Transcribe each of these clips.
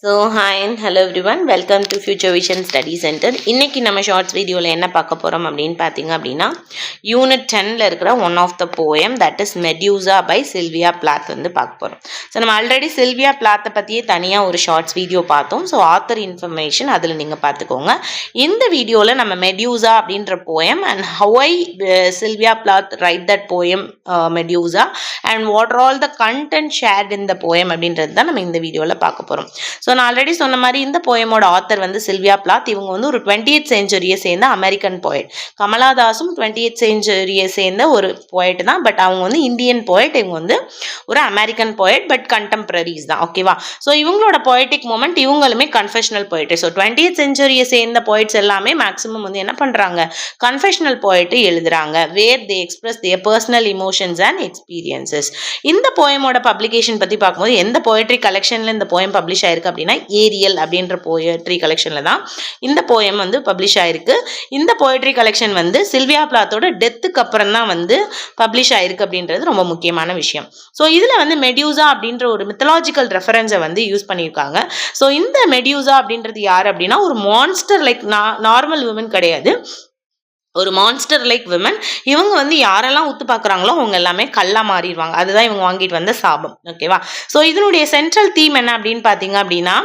So hi and hello everyone, welcome to future vision study centre. இன்றைக்கி நம்ம shorts வீடியோவில் என்ன பார்க்க போகிறோம் அப்படின்னு பார்த்தீங்க அப்படின்னா, யூனிட் 10ல் இருக்கிற one of the poem that is Medusa by Sylvia Plath வந்து பார்க்க போகிறோம். ஸோ நம்ம ஆல்ரெடி சில்வியா பிளாத்தை பற்றியே தனியாக ஒரு ஷார்ட்ஸ் வீடியோ பார்த்தோம். ஸோ ஆத்தர் இன்ஃபர்மேஷன் அதில் நீங்கள் பார்த்துக்கோங்க. இந்த வீடியோவில் நம்ம மெடியூசா அப்படின்ற poem and how Sylvia Plath write that poem Medusa and what are all the content shared in the poem அப்படின்றது தான் நம்ம இந்த வீடியோவில் பார்க்க போகிறோம். ஸோ நான் ஆல்ரெடி சொன்ன மாதிரி இந்த போயமோட ஆத்தர் வந்து சில்வியா பிளாத். இவங்க வந்து ஒரு 20th செஞ்சுரியை சேர்ந்த அமெரிக்கன் போயட். கமலாதாஸும் 20th செஞ்சுரியை சேர்ந்த ஒரு போயட் தான். பட் அவங்க வந்து இந்தியன் போயட், இவங்க வந்து ஒரு அமெரிக்கன் போயட், பட் கண்டெம்பரரிஸ் தான். ஓகேவா? ஸோ இவங்களோட போயட்டிக் மூமெண்ட் இவங்களுமே கன்ஃபெஷனல் போயட்ரி. ஸோ 20th செஞ்சுரியை சேர்ந்த போயட்ஸ் எல்லாமே மேக்ஸிமம் வந்து என்ன பண்ணுறாங்க, கன்ஃபெஷனல் போயட்ரி எழுதுறாங்க, where they express their personal emotions and experiences. இந்த போயமோட பப்ளிகேஷன் பற்றி பார்க்கும்போது எந்த போயட்ரி கலெக்ஷனில் இந்த போயம் பப்ளிஷ் ஆயிருக்கு அப்படின்னா, ஏரியல் அப்படின்ற போயட்ரி கலெக்ஷன்ல தான் இந்த போயம் வந்து பப்ளிஷ் ஆயிருக்கு. இந்த போயட்ரி கலெக்ஷன் வந்து சில்வியா பிளாத்தோட டெத்துக்கு அப்புறம் தான் வந்து பப்ளிஷ் ஆயிருக்கு அப்படின்றது ரொம்ப முக்கியமான விஷயம். ஸோ இதில் வந்து மெடியூசா அப்படின்ற ஒரு மித்தலாஜிக்கல் ரெஃபரன்ஸை வந்து யூஸ் பண்ணியிருக்காங்க. ஸோ இந்த மெடியூசா அப்படின்றது யார் அப்படின்னா, ஒரு மான்ஸ்டர் லைக் நார்மல் விமன் கிடையாது, ஒரு மான்ஸ்டர் லைக் விமன். இவங்க வந்து யாரெல்லாம் உத்து பார்க்குறாங்களோ அவங்க எல்லாமே கல்லா மாறிடுவாங்க. அதுதான் இவங்க வாங்கிட்டு வந்த சாபம். ஓகேவா? ஸோ இதனுடைய சென்ட்ரல் தீம் என்ன அப்படின்னு பார்த்தீங்க அப்படின்னா,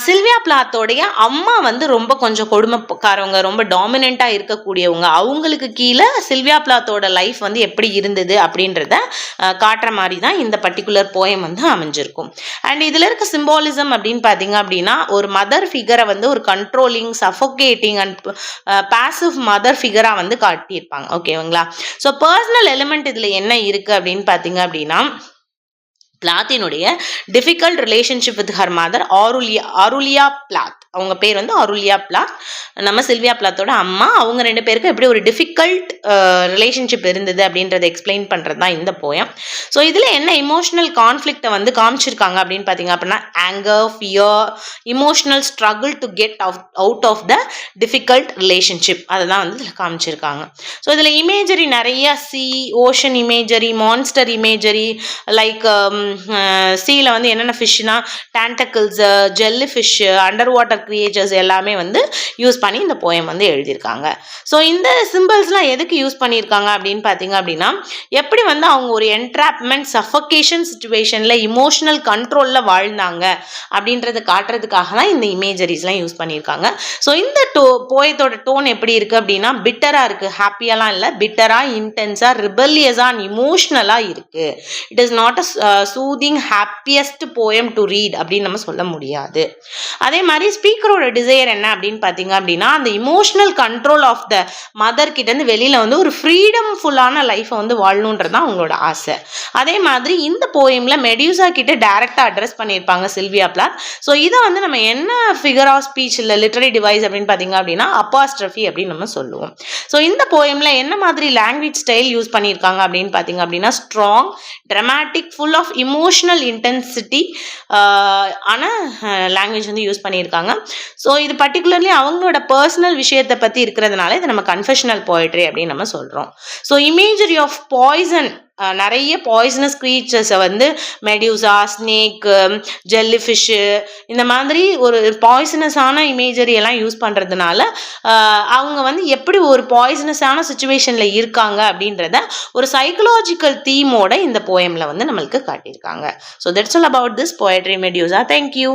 சில்வியா பிளாத்தோடைய அம்மா வந்து ரொம்ப கொஞ்சம் கொடுமைக்காரவங்க, ரொம்ப டாமினண்ட்டாக இருக்கக்கூடியவங்க. அவங்களுக்கு கீழே சில்வியா பிளாத்தோட லைஃப் வந்து எப்படி இருந்தது அப்படின்றத காட்டுற மாதிரி தான் இந்த பர்டிகுலர் போயம் வந்து அமைஞ்சிருக்கும். அண்ட் இதில் இருக்க சிம்பாலிசம் அப்படின்னு பார்த்தீங்க அப்படின்னா, ஒரு மதர் ஃபிகரை வந்து ஒரு கண்ட்ரோலிங், சஃபோகேட்டிங் அண்ட் பாசிவ் மதர் ஃபிகராக வந்து காட்டியிருப்பாங்க. ஓகேங்களா? ஸோ பர்சனல் எலிமெண்ட் இதில் என்ன இருக்குது அப்படின்னு பார்த்தீங்க அப்படின்னா, பிளாத்தினுடைய difficult relationship with her mother Aurelia Plath. அவங்க பேர் வந்து ஆருலியா பிளாத், நம்ம சில்வியா பிளாத்தோட அம்மா. அவங்க ரெண்டு பேருக்கு எப்படி ஒரு டிஃபிகல்ட் ரிலேஷன்ஷிப் இருந்தது அப்படின்றத எக்ஸ்பிளைன் பண்ணுறது தான் இந்த போயம். ஸோ இதில் என்ன இமோஷனல் கான்ஃப்ளிக்டை வந்து காமிச்சிருக்காங்க அப்படின்னு பார்த்தீங்க அப்படின்னா, anger, fear, emotional struggle to get out of the difficult relationship, அதை தான் வந்து இதில் காமிச்சிருக்காங்க. ஸோ இதில் இமேஜரி நிறைய ocean imagery, monster imagery, like சீல வந்து என்னென்ன ஃபிஷ்னா tentacles, jelly fish, under water creatures எல்லாமே வந்து யூஸ் பண்ணி இந்த போயம் வந்து எழுதியிருக்காங்க. ஸோ இந்த சிம்பிள்ஸ்லாம் எதுக்கு யூஸ் பண்ணியிருக்காங்க அப்படின்னு பார்த்தீங்க அப்படின்னா, எப்படி வந்து அவங்க ஒரு என்ட்ராப்மெண்ட், சஃபகேஷன் சுச்சுவேஷனில் இமோஷனல் கண்ட்ரோலில் வாழ்ந்தாங்க அப்படின்றத காட்டுறதுக்காக தான் இந்த இமேஜரிஸ்லாம் யூஸ் பண்ணியிருக்காங்க. ஸோ இந்த போயத்தோட டோன் எப்படி இருக்குது அப்படின்னா, பிட்டராக இருக்குது, ஹாப்பியெல்லாம் இல்லை, பிட்டராக, இன்டென்ஸாக, ரிபல்லியஸாக அண்ட் இமோஷ்னலாக இருக்குது. It is not a soothing happiest poem to read அப்படின்னு நம்ம சொல்ல முடியாது. அதே மாதிரி ஸ்பீக்கரோட டிசையர் என்ன அப்படின்னு பார்த்தீங்க அப்படின்னா, அந்த emotional control of the mother கிட்டேருந்து வெளியில் வந்து ஒரு ஃப்ரீடம் ஃபுல்லான லைஃப்பை வந்து வாழணுன்றது தான் அவங்களோட ஆசை. அதே மாதிரி இந்த போயமில் மெடியூசா கிட்ட டைரக்டாக அட்ரஸ் பண்ணியிருப்பாங்க சில்வியா பிளாத். ஸோ இதை வந்து நம்ம என்ன ஃபிகர் ஆஃப் ஸ்பீச் இல்லை லிட்டரரி டிவைஸ் அப்படின்னு பார்த்தீங்க அப்படின்னா, அப்பாஸ்ட்ரஃபி அப்படின்னு நம்ம சொல்லுவோம். ஸோ இந்த போயமில் என்ன மாதிரி லாங்குவேஜ் ஸ்டைல் யூஸ் பண்ணியிருக்காங்க அப்படின்னு பார்த்தீங்க அப்படின்னா, strong, traumatic, full of emotional intensity ஆன லாங்குவேஜ் வந்து யூஸ் பண்ணியிருக்காங்க. ஸோ இது பர்டிகுலர்லி அவங்களோட பர்சனல் விஷயத்தை பற்றி இருக்கிறதுனால இதை நம்ம கன்ஃபெஷனல் போயட்ரி அப்படின்னு நம்ம சொல்கிறோம். ஸோ இமேஜரி ஆஃப் பாய்சன், நிறைய பாய்சனஸ் க்ரீச்சர்ஸை வந்து மெடியூசா, ஸ்னேக்கு, ஜெல்லி ஃபிஷ்ஷு, இந்த மாதிரி ஒரு பாய்சனஸான இமேஜரி எல்லாம் யூஸ் பண்ணுறதுனால அவங்க வந்து எப்படி ஒரு பாய்சனஸான சுச்சுவேஷனில் இருக்காங்க அப்படின்றத ஒரு சைக்கலாஜிக்கல் தீமோட இந்த போயமில் வந்து நம்மளுக்கு காட்டியிருக்காங்க. So that's all about this poetry Medusa. Thank you.